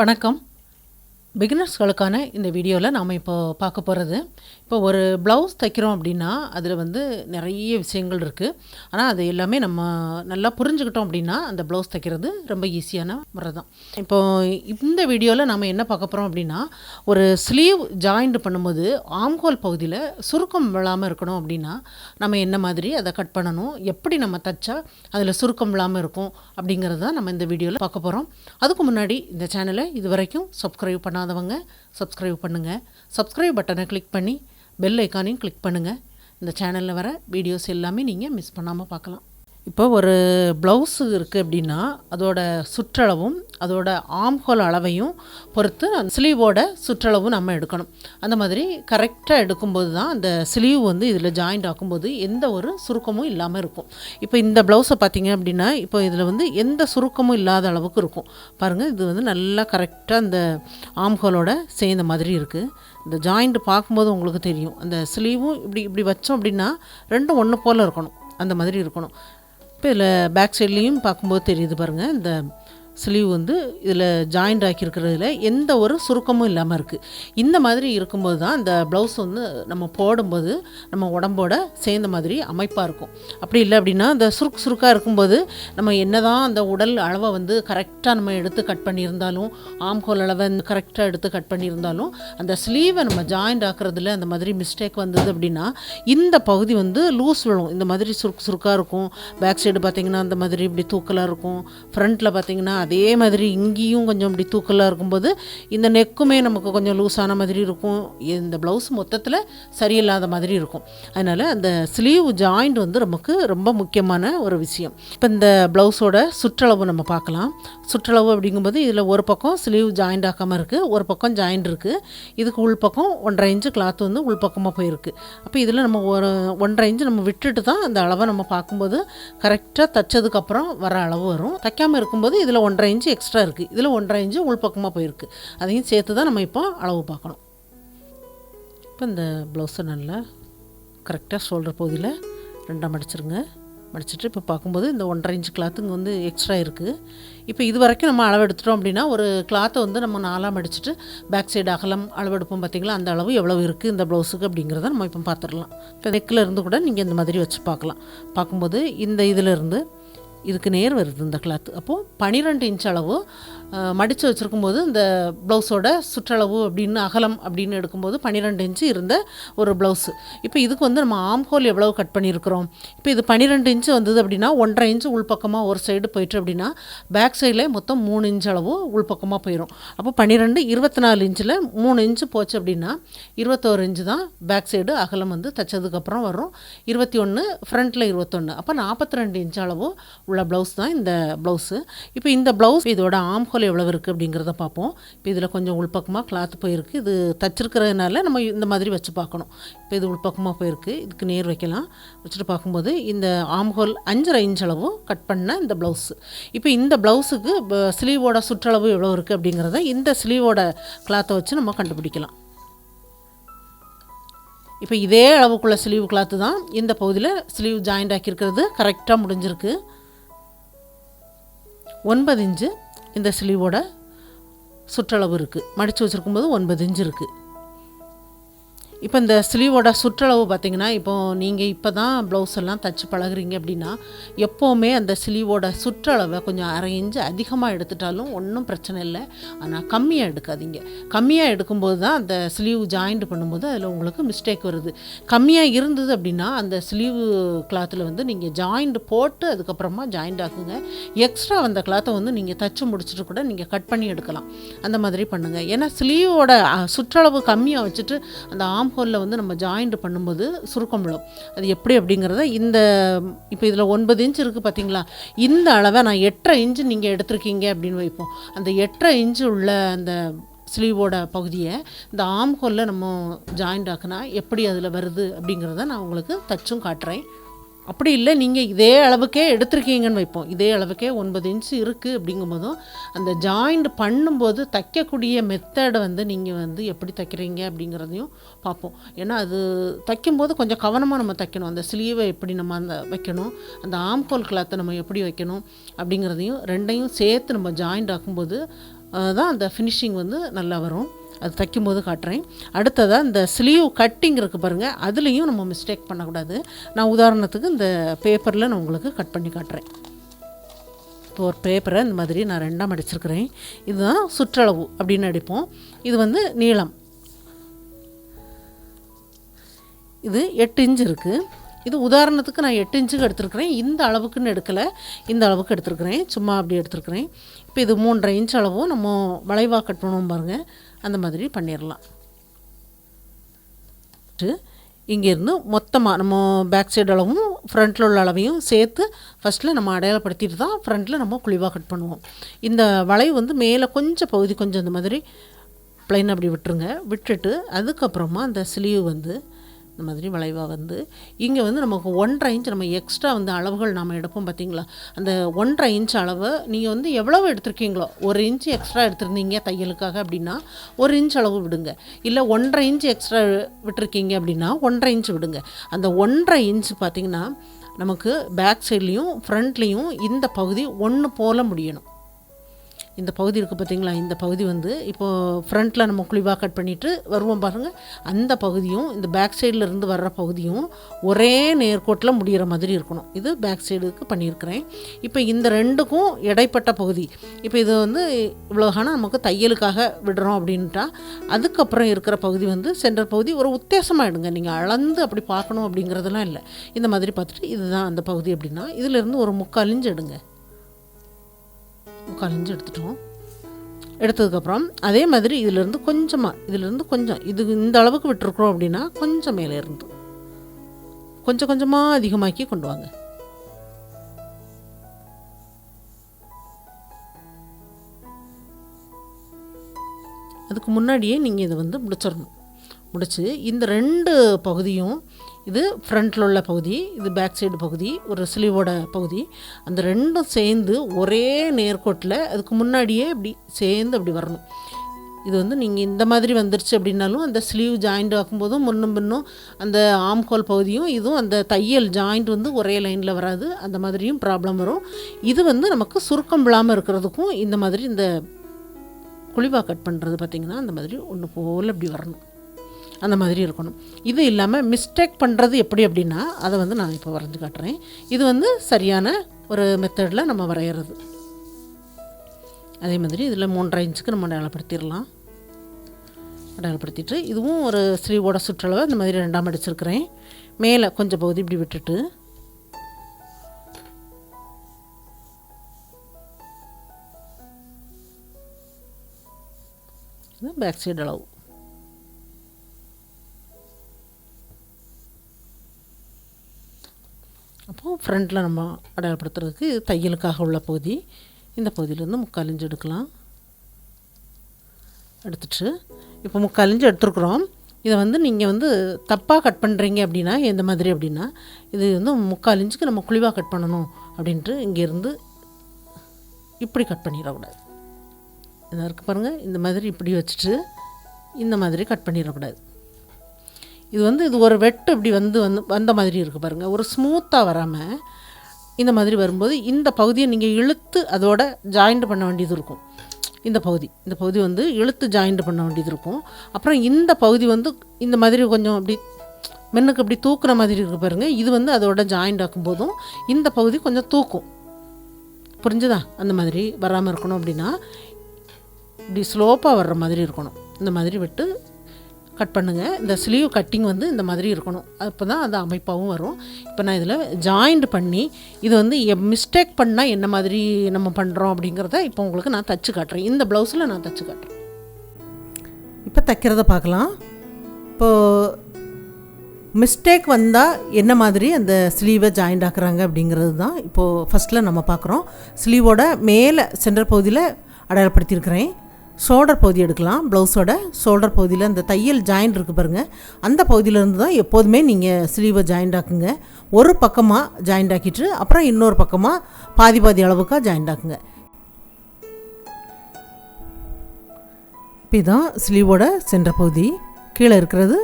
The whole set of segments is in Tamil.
வணக்கம். பிகினர்ஸ்களுக்கான இந்த வீடியோவில் நாம் இப்போ பார்க்க போகிறது, இப்போ ஒரு ப்ளவுஸ் தைக்கிறோம் அப்படின்னா அதில் வந்து நிறைய விஷயங்கள் இருக்குது. ஆனால் அது எல்லாமே நம்ம நல்லா புரிஞ்சுக்கிட்டோம் அப்படின்னா அந்த ப்ளவுஸ் தைக்கிறது ரொம்ப ஈஸியான முறை தான். இப்போ இந்த வீடியோவில் நம்ம என்ன பார்க்க போகிறோம் அப்படின்னா, ஒரு ஸ்லீவ் ஜாயிண்ட் பண்ணும்போது ஆம்ஹோல் பகுதியில் சுருக்கம் விழாமல் இருக்கணும் அப்படின்னா நம்ம என்ன மாதிரி அதை கட் பண்ணணும், எப்படி நம்ம தைச்சா அதில் சுருக்கம் விழாமல் இருக்கும் அப்படிங்கிறது தான் நம்ம இந்த வீடியோவில் பார்க்க போகிறோம். அதுக்கு முன்னாடி இந்த சேனலை இது வரைக்கும் சப்ஸ்கிரைப் பண்ணாதவங்க சப்ஸ்கிரைப் பண்ணுங்கள். சப்ஸ்கிரைப் பட்டனை கிளிக் பண்ணி பெல் ஐக்கானையும் கிளிக் பண்ணுங்கள். இந்த சேனலில் வர வீடியோஸ் எல்லாமே நீங்கள் மிஸ் பண்ணாமல் பார்க்கலாம். இப்போ ஒரு ப்ளவுஸு இருக்குது அப்படின்னா அதோட சுற்றளவும் அதோட ஆம்ஹோல் அளவையும் பொறுத்து அந்த ஸ்லீவோட சுற்றளவும் நம்ம எடுக்கணும். அந்த மாதிரி கரெக்டாக எடுக்கும்போது தான் அந்த ஸ்லீவ் வந்து இதில் ஜாயிண்ட் ஆக்கும்போது எந்த ஒரு சுருக்கமும் இல்லாமல் இருக்கும். இப்போ இந்த ப்ளவுஸை பார்த்தீங்க அப்படின்னா இப்போ இதில் வந்து எந்த சுருக்கமும் இல்லாத அளவுக்கு இருக்கும். பாருங்கள், இது வந்து நல்லா கரெக்டாக அந்த ஆம்ஹோலோட சேர்ந்த மாதிரி இருக்குது. இந்த ஜாயிண்ட் பார்க்கும்போது உங்களுக்கு தெரியும், அந்த ஸ்லீவும் இப்படி இப்படி வச்சோம் அப்படின்னா ரெண்டும் ஒன்று போல் இருக்கணும், அந்த மாதிரி இருக்கணும். இப்போ இதில் பேக் சைட்லேயும் பார்க்கும்போது தெரியுது பாருங்கள், இந்த ஸ்லீவ் வந்து இதில் ஜாயிண்ட் ஆக்கியிருக்கிறதுல எந்த ஒரு சுருக்கமும் இல்லாமல் இருக்குது. இந்த மாதிரி இருக்கும்போது தான் இந்த ப்ளவுஸ் வந்து நம்ம போடும்போது நம்ம உடம்போட சேர்ந்த மாதிரி அமைப்பாக இருக்கும். அப்படி இல்லை அப்படின்னா அந்த சுருக்காக இருக்கும்போது நம்ம என்ன தான் அந்த உடல் அளவை வந்து கரெக்டாக நம்ம எடுத்து கட் பண்ணியிருந்தாலும், ஆம்ஹோல் அளவை கரெக்டாக எடுத்து கட் பண்ணியிருந்தாலும் அந்த ஸ்லீவை நம்ம ஜாயிண்ட் ஆக்குறதுல அந்த மாதிரி மிஸ்டேக் வந்தது அப்படின்னா இந்த பகுதி வந்து லூஸ் விழும். இந்த மாதிரி சுருக்காக இருக்கும். பேக் சைடு பார்த்திங்கன்னா அந்த மாதிரி இப்படி தூக்கலாக இருக்கும். ஃப்ரண்ட்டில் பார்த்திங்கன்னா அதே மாதிரி இங்கேயும் கொஞ்சம் இப்படி தூக்கலாக இருக்கும்போது இந்த நெக்குமே நமக்கு கொஞ்சம் லூஸான மாதிரி இருக்கும். இந்த ப்ளவுஸ் மொத்தத்தில் சரியில்லாத மாதிரி இருக்கும். அதனால் அந்த ஸ்லீவ் ஜாயிண்ட் வந்து நமக்கு ரொம்ப முக்கியமான ஒரு விஷயம். இப்போ இந்த ப்ளவுஸோட சுற்றளவு நம்ம பார்க்கலாம். சுற்றளவு அப்படிங்கும்போது இதில் ஒரு பக்கம் ஸ்லீவ் ஜாயிண்ட் ஆக்காமல் இருக்குது, ஒரு பக்கம் ஜாயிண்ட் இருக்குது. இதுக்கு உள்பக்கம் 1.5 இன்ச்சு கிளாத் வந்து உள்பக்கமாக போயிருக்கு. அப்போ இதில் நம்ம ஒரு 1.5 இன்ச்சு நம்ம விட்டுட்டு தான் அந்த அளவை நம்ம பார்க்கும்போது கரெக்டாக தைச்சதுக்கப்புறம் வர அளவு வரும். தைக்காமல் இருக்கும்போது இதில் 1.5 இன்ச்சு எக்ஸ்ட்ரா இருக்குது, இதில் 1.5 இன்ச்சு உள்பக்கமாக போயிருக்கு. அதையும் சேர்த்து தான் நம்ம இப்போ அளவு பார்க்கணும். இப்போ இந்த ப்ளவுஸை நல்லா கரெக்டாக ஷோல்டர் பகுதியில் 2ஆக மடிச்சிருங்க. மடிச்சுட்டு இப்போ பார்க்கும்போது இந்த 1.5 இன்ச்சு கிளாத்துங்க வந்து எக்ஸ்ட்ரா இருக்குது. இப்போ இது வரைக்கும் நம்ம அளவு எடுத்துட்டோம் அப்படின்னா ஒரு கிளாத்தை வந்து நம்ம 4ஆக மடிச்சுட்டு பேக் சைடு அகலம் அளவெடுப்போம் பார்த்திங்களா, அந்த அளவு எவ்வளவு இருக்குது இந்த ப்ளவுஸுக்கு அப்படிங்கிறத நம்ம இப்போ பார்த்துடலாம். இப்போ நெக்கில் இருந்து கூட நீங்கள் இந்த மாதிரி வச்சு பார்க்கலாம். பார்க்கும்போது இந்த இதிலிருந்து இதுக்கு நேர் வருது இந்த கிளாத். அப்போது 12 இன்ச் அளவு மடித்து வச்சுருக்கும்போது இந்த ப்ளவுஸோட சுற்றளவு அப்படின்னு அகலம் அப்படின்னு எடுக்கும்போது 12 இன்ச்சு இருந்த ஒரு ப்ளவுஸு. இப்போ இதுக்கு வந்து நம்ம ஆம்ஹோல் எவ்வளவு கட் பண்ணியிருக்கிறோம். இப்போ இது 12 இன்ச்சு வந்தது அப்படின்னா 1.5 இன்ச்சு உள்பக்கமாக ஒரு சைடு போயிட்டு அப்படின்னா பேக் சைடில் மொத்தம் 3 இன்ச் அளவு உள்பக்கமாக போயிடும். அப்போ 12 24 இன்ச்சில் 3 இன்ச்சு போச்சு அப்படின்னா 21 இன்ச்சு தான் பேக் சைடு அகலம் வந்து தைச்சதுக்கப்புறம் வரும். 21 ஃப்ரண்ட்டில் 21, அப்போ 42 இன்ச் அளவு உள்ள ப்ளவுஸ் தான் இந்த ப்ளவுஸு. இப்போ இந்த ப்ளவுஸ் இதோட ஆம்ஹோல் எவ்வளவு இருக்குது அப்படிங்கிறத பார்ப்போம். இப்போ இதில் கொஞ்சம் உள்பக்கமாக கிளாத் போயிருக்கு. இது தச்சிருக்கிறதுனால நம்ம இந்த மாதிரி வச்சு பார்க்கணும். இப்போ இது உள்பக்கமாக போயிருக்கு, இதுக்கு நேர் வைக்கலாம். வச்சுட்டு பார்க்கும்போது இந்த ஆம்ஹோல் 5.5 இன்ச் அளவு கட் பண்ண இந்த ப்ளவுஸு. இப்போ இந்த ப்ளவுஸுக்கு ஸ்லீவோட சுற்றளவு எவ்வளோ இருக்குது அப்படிங்கிறத இந்த ஸ்லீவோட கிளாத்தை வச்சு நம்ம கண்டுபிடிக்கலாம். இப்போ இதே அளவுக்குள்ள ஸ்லீவ் கிளாத்து தான் இந்த பகுதியில் ஸ்லீவ் ஜாயிண்ட் ஆக்கியிருக்கிறது கரெக்டாக முடிஞ்சிருக்கு. 9 இன்ச்சு இந்த ஸ்லீவோட சுற்றளவு இருக்குது. மடித்து வச்சுருக்கும்போது 9 இன்ச்சு இருக்குது. இப்போ இந்த ஸ்லீவோட சுற்றளவு பார்த்திங்கன்னா, இப்போது நீங்கள் இப்போ தான் ப்ளவுஸ் எல்லாம் தைச்சி பழகுறீங்க அப்படின்னா எப்போவுமே அந்த ஸ்லீவோட சுற்றளவை கொஞ்சம் 1/2 இன்ச்சு அதிகமாக எடுத்துட்டாலும் ஒன்றும் பிரச்சனை இல்லை. ஆனால் கம்மியாக எடுக்காதீங்க. கம்மியாக எடுக்கும்போது தான் அந்த ஸ்லீவ் ஜாயிண்ட் பண்ணும்போது அதில் உங்களுக்கு மிஸ்டேக் வருது. கம்மியாக இருந்தது அப்படின்னா அந்த ஸ்லீவ் கிளாத்தில் வந்து நீங்கள் ஜாயிண்ட் போட்டு அதுக்கப்புறமா ஜாயிண்ட் ஆக்குங்க. எக்ஸ்ட்ரா அந்த கிளாத்தை வந்து நீங்கள் தைச்சி முடிச்சுட்டு கூட நீங்கள் கட் பண்ணி எடுக்கலாம். அந்த மாதிரி பண்ணுங்கள். ஏன்னா ஸ்லீவோட சுற்றளவு கம்மியாக வச்சுட்டு அந்த ஹோலில் வந்து நம்ம ஜாயிண்ட் பண்ணும்போது சுருக்கம் விழும். அது எப்படி அப்படிங்கிறத இந்த இப்போ இதில் 9 இன்ச் இருக்குது பார்த்தீங்களா, இந்த அளவை நான் 8.5 இன்ச்சு நீங்கள் எடுத்திருக்கீங்க அப்படின்னு வைப்போம். அந்த 8.5 இன்ச்சு உள்ள அந்த ஸ்லீவோட பகுதியை இந்த ஹோலில் நம்ம ஜாயிண்ட் ஆக்குனா எப்படி அதில் வருது அப்படிங்கிறத நான் உங்களுக்கு தச்சும் காட்டுறேன். அப்படி இல்லை, நீங்கள் இதே அளவுக்கே எடுத்திருக்கீங்கன்னு வைப்போம். இதே அளவுக்கே 9 இன்ச்சு இருக்குது அப்படிங்கும்போதும் அந்த ஜாயிண்ட் பண்ணும்போது தைக்கக்கூடிய மெத்தடை வந்து நீங்கள் வந்து எப்படி தைக்கிறீங்க அப்படிங்கிறதையும் பார்ப்போம். ஏன்னா அது தைக்கும்போது கொஞ்சம் கவனமாக நம்ம தைக்கணும். அந்த ஸ்லீவை எப்படி நம்ம அந்த வைக்கணும், அந்த ஆம்ஹோல் கிளாத்தை நம்ம எப்படி வைக்கணும் அப்படிங்கிறதையும் ரெண்டையும் சேர்த்து நம்ம ஜாயிண்ட் ஆக்கும்போது தான் அந்த ஃபினிஷிங் வந்து நல்லா வரும். அது தைக்கும்போது காட்டுறேன். அடுத்ததாக இந்த ஸ்லீவ் கட்டிங் இருக்குது பாருங்கள், அதுலேயும் நம்ம மிஸ்டேக் பண்ணக்கூடாது. நான் உதாரணத்துக்கு இந்த பேப்பரில் நான் உங்களுக்கு கட் பண்ணி காட்டுறேன். இப்போ ஒரு பேப்பரை இந்த மாதிரி நான் 2ஆக மடிச்சிருக்கிறேன். இதுதான் சுற்றளவு அப்படின்னு அடிப்போம். இது வந்து நீளம், இது 8 இன்ச் இருக்குது. இது உதாரணத்துக்கு நான் 8 இன்ச்சுக்கு எடுத்துருக்கிறேன். இந்த அளவுக்குன்னு எடுக்கலை, இந்த அளவுக்கு எடுத்துருக்கிறேன், சும்மா அப்படி எடுத்துருக்கிறேன். இப்போ இது 3.5 இன்ச் அளவும் நம்ம வளைவாக கட் பண்ணுவோம் பாருங்கள், அந்த மாதிரி பண்ணிடலாம். இங்கேருந்து மொத்தமாக நம்ம பேக் சைடு அளவும் ஃப்ரண்ட்டில் உள்ள அளவையும் சேர்த்து ஃபஸ்ட்டில் நம்ம அடையாளப்படுத்திட்டு தான் ஃப்ரண்ட்டில் நம்ம குழிவாக கட் பண்ணுவோம். இந்த வளைவு வந்து மேலே கொஞ்சம் பகுதி கொஞ்சம் இந்த மாதிரி ப்ளைன் அப்படி விட்டுருங்க. விட்டுட்டு அதுக்கப்புறமா அந்த ஸ்லீவ் வந்து இந்த மாதிரி வளைவாக வந்து இங்கே வந்து நமக்கு 1.5 இன்ச் நம்ம எக்ஸ்ட்ரா வந்து அளவுகள் நாம் எடுப்போம் பார்த்திங்களா, அந்த 1.5 இன்ச் அளவு நீங்கள் வந்து எவ்வளவு எடுத்துருக்கீங்களோ, 1 இன்ச் எக்ஸ்ட்ரா எடுத்துருந்தீங்க தையலுக்காக அப்படின்னா 1 இன்ச் அளவு விடுங்க. இல்லை 1.5 இன்ச் எக்ஸ்ட்ரா விட்டுருக்கீங்க அப்படின்னா 1.5 இன்ச் விடுங்க. அந்த 1.5 இன்ச் பார்த்திங்கன்னா நமக்கு பேக் சைட்லேயும் ஃப்ரண்ட்லேயும் இந்த பகுதி ஒன்று போல் முடியணும். இந்த பகுதி இருக்குது பார்த்திங்களா, இந்த பகுதி வந்து இப்போது ஃப்ரண்ட்டில் நம்ம குழிவாக கட் பண்ணிவிட்டு வருவோம் பாருங்கள், அந்த பகுதியும் இந்த பேக் சைடில் இருந்து வர்ற பகுதியும் ஒரே நேர்கோட்டில் முடிகிற மாதிரி இருக்கணும். இது பேக் சைடுக்கு பண்ணியிருக்கிறேன். இப்போ இந்த ரெண்டுக்கும் இடைப்பட்ட பகுதி, இப்போ இது வந்து இவ்வளோகான நமக்கு தையலுக்காக விடுறோம் அப்படின்ட்டா அதுக்கப்புறம் இருக்கிற பகுதி வந்து சென்டர் பகுதி ஒரு உத்தேசமாக எடுங்க. நீங்கள் அளந்து அப்படி பார்க்கணும் அப்படிங்கிறதெல்லாம் இல்லை. இந்த மாதிரி பார்த்துட்டு இதுதான் அந்த பகுதி அப்படின்னா இதிலேருந்து ஒரு 3/4 இன்ச் எடுங்க. 3/4 இன்ச் எடுத்துட்டோம். எடுத்ததுக்கப்புறம் அதே மாதிரி இதிலேருந்து கொஞ்சம் இது இந்த அளவுக்கு விட்டுருக்குறோம் அப்படின்னா கொஞ்சம் மேலே இருந்து கொஞ்சம் கொஞ்சமாக அதிகமாக்கி கொண்டு வாங்க. அதுக்கு முன்னாடியே நீங்கள் இதை வந்து முடிச்சிடணும். முடித்து இந்த 2 பகுதியும், இது ஃப்ரண்ட்டில் உள்ள பகுதி, இது பேக் சைடு பகுதி, ஒரு ஸ்லீவோட பகுதி, அந்த ரெண்டும் சேர்ந்து ஒரே நேர்கோட்டில் அதுக்கு முன்னாடியே இப்படி சேர்ந்து அப்படி வரணும். இது வந்து நீங்கள் இந்த மாதிரி வந்துருச்சு அப்படின்னாலும் அந்த ஸ்லீவ் ஜாயிண்ட் ஆக்கும்போதும் முன்னும் பின்னும் அந்த ஆம்ஹோல் பகுதியும் இதுவும் அந்த தையல் ஜாயிண்ட் வந்து ஒரே லைனில் வராது, அந்த மாதிரியும் ப்ராப்ளம் வரும். இது வந்து நமக்கு சுருக்கம் விழாமல் இருக்கிறதுக்கும் இந்த மாதிரி இந்த குழிவாக கட் பண்ணுறது பார்த்திங்கன்னா அந்த மாதிரி ஒன்று போல் இப்படி வரணும், அந்த மாதிரி இருக்கணும். இது இல்லாமல் மிஸ்டேக் பண்ணுறது எப்படி அப்படின்னா அதை வந்து நான் இப்போ வரைஞ்சி காட்டுறேன். இது வந்து சரியான ஒரு மெத்தடில் நம்ம வரைகிறது. அதே மாதிரி இதில் 3.5 இன்ச்சுக்கு நம்ம அடையாளப்படுத்திடலாம். அடையாளப்படுத்திட்டு இதுவும் ஒரு ஸ்லீவோட சுற்றளவை இந்த மாதிரி 2ஆக மடிச்சிருக்கிறேன். மேலே கொஞ்சம் பகுதி இப்படி விட்டுட்டு இது பேக் சைடு அளவு. அப்போது ஃப்ரண்ட்டில் நம்ம அடையாளப்படுத்துறதுக்கு தையலுக்காக உள்ள பகுதி, இந்த பகுதியிலேருந்து 3/4 இன்ச் எடுக்கலாம். எடுத்துட்டு இப்போ 3/4 இன்ச் எடுத்துருக்குறோம். இதை வந்து நீங்கள் வந்து தப்பாக கட் பண்ணுறீங்க அப்படின்னா எந்த மாதிரி அப்படின்னா இது வந்து 3/4 இன்ச்சுக்கு நம்ம குழிவாக கட் பண்ணணும் அப்படின்ட்டு இங்கேருந்து இப்படி கட் பண்ணிடக்கூடாது. இதாக இருக்குது பாருங்கள், இந்த மாதிரி இப்படி வச்சுட்டு இந்த மாதிரி கட் பண்ணிடக்கூடாது. இது வந்து இது ஒரு வெட்டு இப்படி வந்த மாதிரி இருக்குது பாருங்கள், ஒரு ஸ்மூத்தாக வராமல் இந்த மாதிரி வரும்போது இந்த பகுதியை நீங்கள் இழுத்து அதோட ஜாயிண்ட் பண்ண வேண்டியது இருக்கும். இந்த பகுதி வந்து இழுத்து ஜாயிண்ட் பண்ண வேண்டியது இருக்கும். அப்புறம் இந்த பகுதி வந்து இந்த மாதிரி கொஞ்சம் அப்படி மென்னுக்கு அப்படி தூக்குற மாதிரி இருக்குது பாருங்கள், இது வந்து அதோட ஜாயிண்ட் ஆக்கும் போதும் இந்த பகுதி கொஞ்சம் தூக்கும். புரிஞ்சுதா? அந்த மாதிரி வராமல் இருக்கணும் அப்படின்னா இப்படி ஸ்லோப்பாக வர்ற மாதிரி இருக்கணும். இந்த மாதிரி விட்டு கட் பண்ணுங்கள். இந்த ஸ்லீவ் கட்டிங் வந்து இந்த மாதிரி இருக்கணும், அப்போ தான் அது அமைப்பாகவும் வரும். இப்போ நான் இதில் ஜாயிண்ட் பண்ணி இது வந்து மிஸ்டேக் பண்ணால் என்ன மாதிரி நம்ம பண்ணுறோம் அப்படிங்கிறத இப்போ உங்களுக்கு நான் தச்சு காட்டுறேன். இந்த ப்ளவுஸில் நான் தச்சு காட்டுறேன். இப்போ தைக்கிறத பார்க்கலாம். இப்போது மிஸ்டேக் வந்தால் என்ன மாதிரி அந்த ஸ்லீவை ஜாயிண்ட் ஆக்குறாங்க அப்படிங்கிறது தான் இப்போது ஃபஸ்ட்டில் நம்ம பார்க்குறோம். ஸ்லீவோட மேலே சென்டர் பகுதியில் அடையாளப்படுத்தியிருக்கிறேன். ஷோல்டர் பகுதி எடுக்கலாம். ப்ளவுஸோட ஷோல்டர் பகுதியில் அந்த தையல் ஜாயிண்ட் இருக்குது பாருங்கள், அந்த பகுதியிலேருந்து தான் எப்போதுமே நீங்கள் ஸ்லீவை ஜாயிண்ட் ஆக்குங்க. ஒரு பக்கமாக ஜாயிண்ட் ஆக்கிட்டு அப்புறம் இன்னொரு பக்கமாக பாதி அளவுக்காக ஜாயிண்ட் ஆக்குங்க. இப்போ இதுதான் ஸ்லீவோட சென்டர் பகுதி. கீழே இருக்கிறது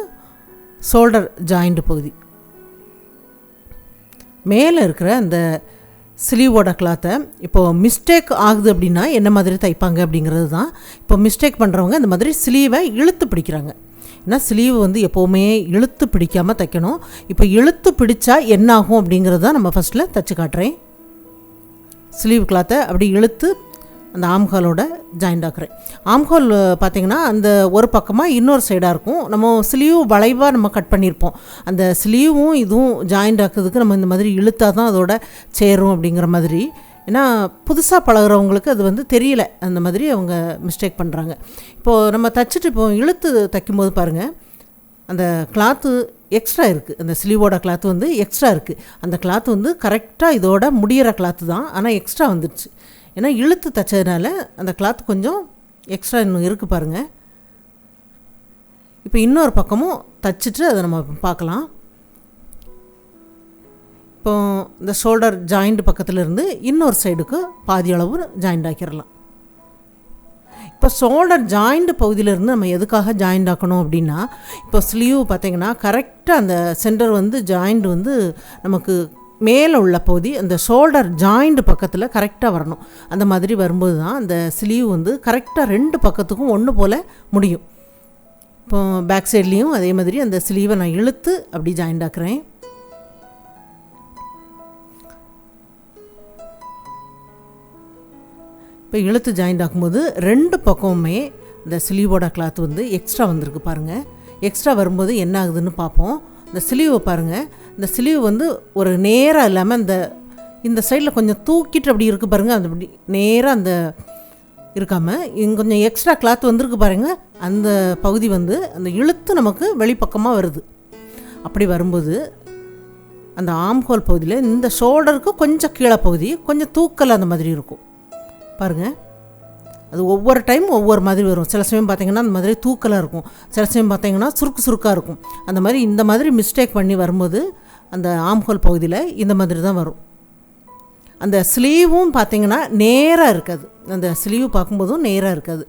ஷோல்டர் ஜாயிண்ட் பகுதி. மேலே இருக்கிற அந்த ஸ்லீவோட கிளாத்தை இப்போது மிஸ்டேக் ஆகுது அப்படின்னா என்ன மாதிரி தைப்பாங்க அப்படிங்கிறது தான். இப்போ மிஸ்டேக் பண்ணுறவங்க இந்த மாதிரி ஸ்லீவை இழுத்து பிடிக்கிறாங்க. ஏன்னா ஸ்லீவ் வந்து எப்போவுமே இழுத்து பிடிக்காமல் தைக்கணும். இப்போ இழுத்து பிடிச்சா என்ன ஆகும் அப்படிங்கிறது தான் நம்ம ஃபஸ்ட்டில் தைச்சி காட்டுறேன். ஸ்லீவ் கிளாத்தை அப்படி இழுத்து அந்த ஆம்ஹோலோட ஜாயிண்ட் ஆக்குறேன். ஆம்ஹோல் பார்த்திங்கன்னா அந்த ஒரு பக்கமாக இன்னொரு சைடாக இருக்கும். நம்ம ஸ்லீவ் வளைவாக நம்ம கட் பண்ணியிருப்போம். அந்த ஸ்லீவும் இதுவும் ஜாயிண்ட் ஆக்குறதுக்கு நம்ம இந்த மாதிரி இழுத்தா தான் அதோட சேரும் அப்படிங்கிற மாதிரி. ஏன்னா புதுசாக பழகிறவங்களுக்கு அது வந்து தெரியல, அந்த மாதிரி அவங்க மிஸ்டேக் பண்ணுறாங்க. இப்போது நம்ம தைச்சிட்டு இப்போ இழுத்து தைக்கும்போது பாருங்கள், அந்த கிளாத்து எக்ஸ்ட்ரா இருக்குது. அந்த ஸ்லீவோட கிளாத்து வந்து எக்ஸ்ட்ரா இருக்குது. அந்த கிளாத்து வந்து கரெக்டாக இதோட முடிகிற கிளாத்து தான், ஆனால் எக்ஸ்ட்ரா வந்துடுச்சு. ஏன்னா இழுத்து தைச்சதுனால அந்த கிளாத் கொஞ்சம் எக்ஸ்ட்ரா இன்னும் இருக்குது பாருங்கள். இப்போ இன்னொரு பக்கமும் தைச்சிட்டு அதை நம்ம பார்க்கலாம். இப்போ இந்த ஷோல்டர் ஜாயிண்ட் பக்கத்துலேருந்து இன்னொரு சைடுக்கு பாதி அளவு ஜாயிண்ட் ஆக்கிடலாம். இப்போ ஷோல்டர் ஜாயிண்ட் பகுதியிலேருந்து நம்ம எதுக்காக ஜாயிண்ட் ஆக்கணும் அப்படின்னா, இப்போ ஸ்லீவ் பார்த்திங்கன்னா கரெக்டாக அந்த சென்டர் வந்து ஜாயிண்ட் வந்து நமக்கு மேலே உள்ள பகுதி அந்த ஷோல்டர் ஜாயிண்ட் பக்கத்தில் கரெக்டாக வரணும். அந்த மாதிரி வரும்போது தான் அந்த ஸ்லீவ் வந்து கரெக்டாக 2 பக்கத்துக்கும் ஒன்று போல் முடியும். இப்போ பேக் சைட்லேயும் அதே மாதிரி அந்த ஸ்லீவை நான் இழுத்து அப்படி ஜாயிண்ட் ஆக்குறேன். இப்போ இழுத்து ஜாயிண்ட் ஆக்கும்போது 2 பக்கமுமே இந்த ஸ்லீவோட கிளாத் வந்து எக்ஸ்ட்ரா வந்திருக்கு பாருங்கள். எக்ஸ்ட்ரா வரும்போது என்ன ஆகுதுன்னு பார்ப்போம். இந்த ஸ்லீவை பாருங்கள், இந்த ஸ்லீவ் வந்து ஒரு நேராக இல்லாமல் இந்த சைடில் கொஞ்சம் தூக்கிட்டு அப்படி இருக்குது பாருங்கள். அது அப்படி நேராக அந்த இருக்காமல் இங்கே கொஞ்சம் எக்ஸ்ட்ரா கிளாத் வந்திருக்கு பாருங்கள். அந்த பகுதி வந்து அந்த இழுத்து நமக்கு வெளிப்பக்கமாக வருது. அப்படி வரும்போது அந்த ஆம்ஹோல் பகுதியில் இந்த ஷோல்டருக்கு கொஞ்சம் கீழே பகுதி கொஞ்சம் தூக்கல் அந்த மாதிரி இருக்கும் பாருங்கள். அது ஒவ்வொரு டைம் ஒவ்வொரு மாதிரி வரும். சில சமயம் பார்த்திங்கன்னா அந்த மாதிரி தூக்கலாக இருக்கும், சில சமயம் பார்த்திங்கன்னா சுருக்காக இருக்கும். அந்த மாதிரி இந்த மாதிரி மிஸ்டேக் பண்ணி வரும்போது அந்த ஆம்ஹோல் பகுதியில் இந்த மாதிரி தான் வரும். அந்த ஸ்லீவும் பார்த்திங்கன்னா நேராக இருக்காது. அந்த ஸ்லீவ் பார்க்கும்போதும் நேராக இருக்காது.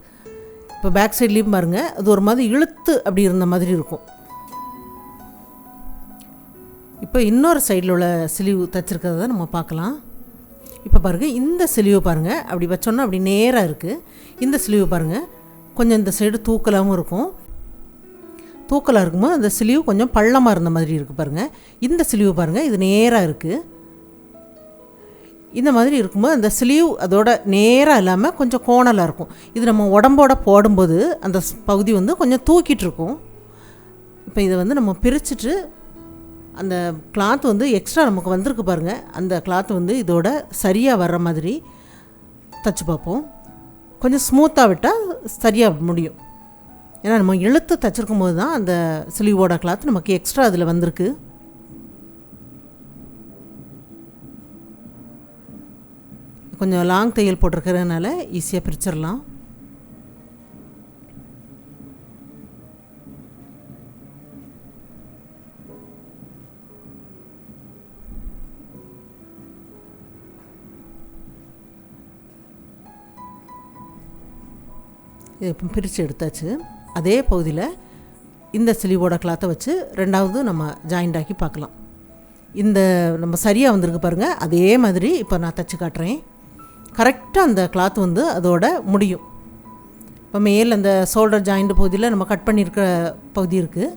இப்போ பேக் சைட்லேயும் பாருங்கள், அது ஒரு மாதிரி இழுத்து அப்படி இருந்த மாதிரி இருக்கும். இப்போ இன்னொரு சைடில் உள்ள ஸ்லீவ் தைச்சிருக்கிறத நம்ம பார்க்கலாம். இப்போ பாருங்கள், இந்த ஸ்லீவ் பாருங்கள் அப்படி வச்சோன்னா அப்படி நேராக இருக்குது. இந்த ஸ்லீவ் பாருங்கள் கொஞ்சம் இந்த சைடு தூக்கலாகவும் இருக்கும். தூக்கலாக இருக்கும்போது அந்த ஸ்லீவ் கொஞ்சம் பள்ளமாக இருந்த மாதிரி இருக்குது பாருங்கள். இந்த ஸ்லீவ் பாருங்கள் இது நேராக இருக்குது. இந்த மாதிரி இருக்கும்போது அந்த ஸ்லீவ் அதோட நேராக இல்லாமல் கொஞ்சம் கோணலாக இருக்கும். இது நம்ம உடம்போட போடும்போது அந்த பகுதி வந்து கொஞ்சம் தூக்கிட்டு இருக்கும். இப்போ இதை வந்து நம்ம பிரிச்சுட்டு அந்த கிளாத் வந்து எக்ஸ்ட்ரா நமக்கு வந்திருக்கு பாருங்கள், அந்த கிளாத் வந்து இதோட சரியாக வர்ற மாதிரி தைச்சி பார்ப்போம். கொஞ்சம் ஸ்மூத்தாக விட்டால் சரியாக முடியும். ஏன்னா நம்ம இழுத்து தைச்சிருக்கும் போது தான் அந்த ஸ்லீவோட கிளாத் நமக்கு எக்ஸ்ட்ரா அதில் வந்திருக்கு. கொஞ்சம் லாங் தையல் போட்டிருக்கிறதுனால ஈஸியாக பிரிச்சிடலாம். இது இப்போ பிரித்து எடுத்தாச்சு. அதே பகுதியில் இந்த ஸ்லீவோட கிளாத்தை வச்சு ரெண்டாவது நம்ம ஜாயிண்ட் ஆக்கி பார்க்கலாம். இந்த நம்ம சரியாக வந்திருக்கு பாருங்கள், அதே மாதிரி இப்போ நான் தைச்சி காட்டுறேன். கரெக்டாக அந்த கிளாத் வந்து அதோட முடியும். இப்போ மேல் அந்த ஷோல்டர் ஜாயிண்ட் பகுதியில் நம்ம கட் பண்ணியிருக்கிற பகுதி இருக்குது.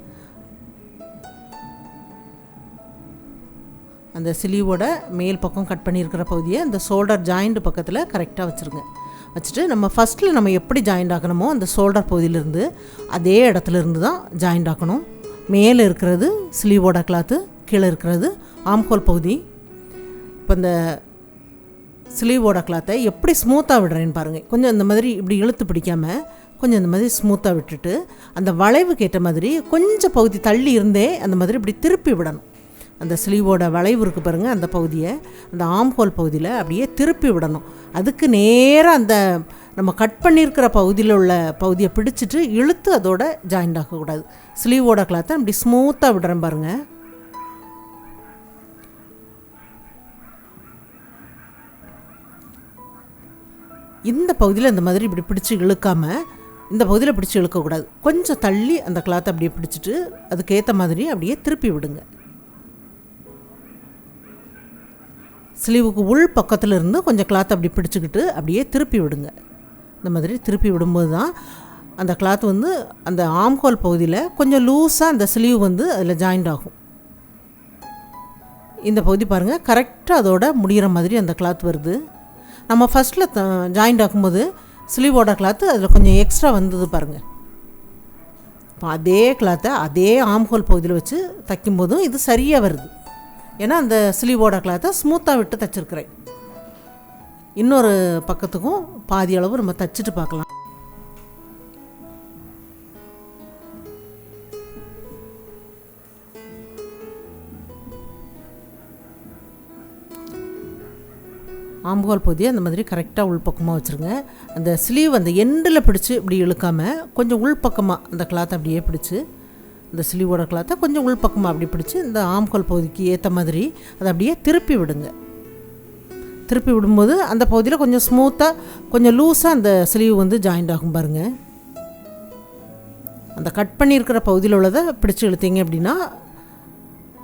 அந்த ஸ்லீவோட மேல் பக்கம் கட் பண்ணியிருக்கிற பகுதியை அந்த ஷோல்டர் ஜாயிண்ட் பக்கத்தில் கரெக்டாக வச்சுருங்க. வச்சுட்டு நம்ம ஃபஸ்ட்டில் நம்ம எப்படி ஜாயிண்ட் ஆக்கணுமோ அந்த ஷோல்டர் பகுதியிலேருந்து அதே இடத்துலேருந்து தான் ஜாயிண்ட் ஆக்கணும். மேலே இருக்கிறது ஸ்லீவோட கிளாத்து, கீழே இருக்கிறது ஆம்ஹோல் பகுதி. இப்போ இந்த ஸ்லீவோட கிளாத்தை எப்படி ஸ்மூத்தாக விடுறேன்னு பாருங்கள். கொஞ்சம் இந்த மாதிரி இப்படி இழுத்து பிடிக்காமல் கொஞ்சம் இந்த மாதிரி ஸ்மூத்தாக விட்டுட்டு அந்த வளைவுக்கு ஏற்ற மாதிரி கொஞ்சம் பகுதி தள்ளி இருந்தே அந்த மாதிரி இப்படி திருப்பி விடணும். அந்த ஸ்லீவோட வளைவு இருக்குது பாருங்கள், அந்த பகுதியை அந்த ஆம்ஹோல் பகுதியில் அப்படியே திருப்பி விடணும். அதுக்கு நேராக அந்த நம்ம கட் பண்ணியிருக்கிற பகுதியில் உள்ள பகுதியை பிடிச்சிட்டு இழுத்து அதோட ஜாயிண்ட் ஆக்கக்கூடாது. ஸ்லீவோட கிளாத்தை அப்படி ஸ்மூத்தாக விடுறேன் பாருங்கள். இந்த பகுதியில் இந்த மாதிரி இப்படி பிடிச்சி இழுக்காமல் இந்த பகுதியில் பிடிச்சி இழுக்கக்கூடாது. கொஞ்சம் தள்ளி அந்த கிளாத்தை அப்படியே பிடிச்சிட்டு அதுக்கேற்ற மாதிரி அப்படியே திருப்பி விடுங்க. ஸ்லீவுக்கு உள் பக்கத்தில் இருந்து கொஞ்சம் கிளாத் அப்படி பிடிச்சிக்கிட்டு அப்படியே திருப்பி விடுங்க. இந்த மாதிரி திருப்பி விடும்போது தான் அந்த கிளாத் வந்து அந்த ஆம்ஹோல் பகுதியில் கொஞ்சம் லூஸாக அந்த ஸ்லீவ் வந்து அதில் ஜாயிண்ட் ஆகும். இந்த பகுதி பாருங்கள், கரெக்டாக அதோட முடிகிற மாதிரி அந்த கிளாத் வருது. நம்ம ஃபஸ்ட்டில் ஜாயிண்ட் ஆக்கும்போது ஸ்லீவோட கிளாத்து அதில் கொஞ்சம் எக்ஸ்ட்ரா வந்தது பாருங்கள். இப்போ அதே கிளாத்தை அதே ஆம்ஹோல் பகுதியில் வச்சு தைக்கும்போதும் இது சரியாக வருது. ஏன்னா அந்த ஸ்லீவோட கிளாத்தை ஸ்மூத்தாக விட்டு தைச்சிருக்கிறேன். இன்னொரு பக்கத்துக்கும் பாதி அளவு நம்ம தைச்சிட்டு பார்க்கலாம். ஆம்ஹோல் பகுதியை அந்த மாதிரி கரெக்டாக உள்பக்கமாக வச்சுருங்க. அந்த ஸ்லீவ் அந்த எண்டில் பிடிச்சி இப்படி இழுக்காமல் கொஞ்சம் உள்பக்கமாக அந்த கிளாத்தை அப்படியே பிடிச்சி, இந்த ஸ்லீவோட கிளாத்தை கொஞ்சம் உள்பக்கமாக அப்படி பிடிச்சி இந்த ஆம்ஹோல் பகுதிக்கு ஏற்ற மாதிரி அதை அப்படியே திருப்பி விடுங்க. திருப்பி விடும்போது அந்த பகுதியில் கொஞ்சம் ஸ்மூத்தாக கொஞ்சம் லூஸாக அந்த ஸ்லீவ் வந்து ஜாயிண்ட் ஆகும் பாருங்கள். அந்த கட் பண்ணியிருக்கிற பகுதியில் உள்ளதை பிடிச்சி இழுத்தீங்க அப்படின்னா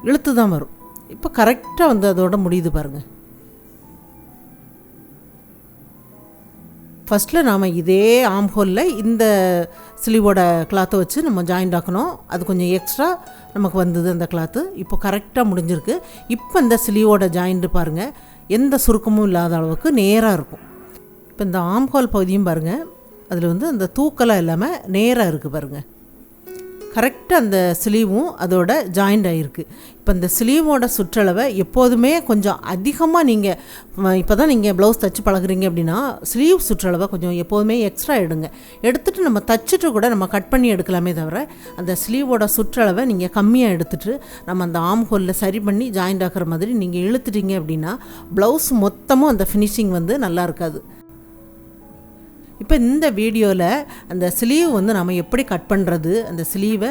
இழுத்து தான் வரும். இப்போ கரெக்டாக வந்து அதோட முடியுது பாருங்கள். ஃபஸ்ட்டில் நாம் இதே ஆம்ஹோலில் இந்த ஸ்லீவோட கிளாத்தை வச்சு நம்ம ஜாயிண்ட் ஆக்கணும். அது கொஞ்சம் எக்ஸ்ட்ரா நமக்கு வந்தது அந்த கிளாத்து. இப்போ கரெக்டாக முடிஞ்சிருக்கு. இப்போ இந்த ஸ்லீவோட ஜாயிண்ட்டு பாருங்கள், எந்த சுருக்கமும் இல்லாத அளவுக்கு நேராக இருக்கும். இப்போ இந்த ஆம்ஹோல் பகுதியும் பாருங்கள், அதில் வந்து அந்த தூக்கலாக இல்லாமல் நேராக இருக்குது பாருங்கள். கரெக்டாக அந்த ஸ்லீவும் அதோட ஜாயிண்ட் ஆகிருக்கு. இப்போ இந்த ஸ்லீவோட சுற்றளவை எப்போதுமே கொஞ்சம் அதிகமாக நீங்கள் இப்போ தான் நீங்கள் ப்ளவுஸ் தைச்சி பழகுறீங்க அப்படின்னா ஸ்லீவ் சுற்றளவை கொஞ்சம் எப்போதுமே எக்ஸ்ட்ரா எடுத்துகிட்டு நம்ம தைச்சிட்டு கூட நம்ம கட் பண்ணி எடுக்கலாமே தவிர அந்த ஸ்லீவோட சுற்றளவை நீங்கள் கம்மியாக எடுத்துகிட்டு நம்ம அந்த ஆம்ஹோலில் சரி பண்ணி ஜாயிண்ட் ஆக்கிற மாதிரி நீங்கள் இழுத்துட்டீங்க அப்படின்னா ப்ளவுஸ் மொத்தமும் அந்த ஃபினிஷிங் வந்து நல்லா இருக்காது. இப்போ இந்த வீடியோவில் அந்த ஸ்லீவ் வந்து நம்ம எப்படி கட் பண்ணுறது, அந்த ஸ்லீவை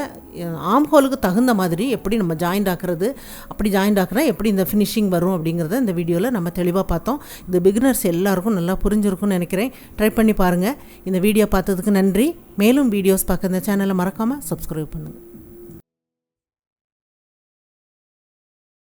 ஆம்ஹோலுக்கு தகுந்த மாதிரி எப்படி நம்ம ஜாயிண்ட் ஆக்குறது, அப்படி ஜாயிண்ட் ஆக்குனா எப்படி இந்த ஃபினிஷிங் வரும் அப்படிங்கிறத இந்த வீடியோவில் நம்ம தெளிவாக பார்த்தோம். இது பிகினர்ஸ் எல்லாருக்கும் நல்லா புரிஞ்சிருக்கும்னு நினைக்கிறேன். ட்ரை பண்ணி பாருங்கள். இந்த வீடியோ பார்த்ததுக்கு நன்றி. மேலும் வீடியோஸ் பார்க்க இந்த சேனலை மறக்காமல் சப்ஸ்கிரைப் பண்ணுங்கள்.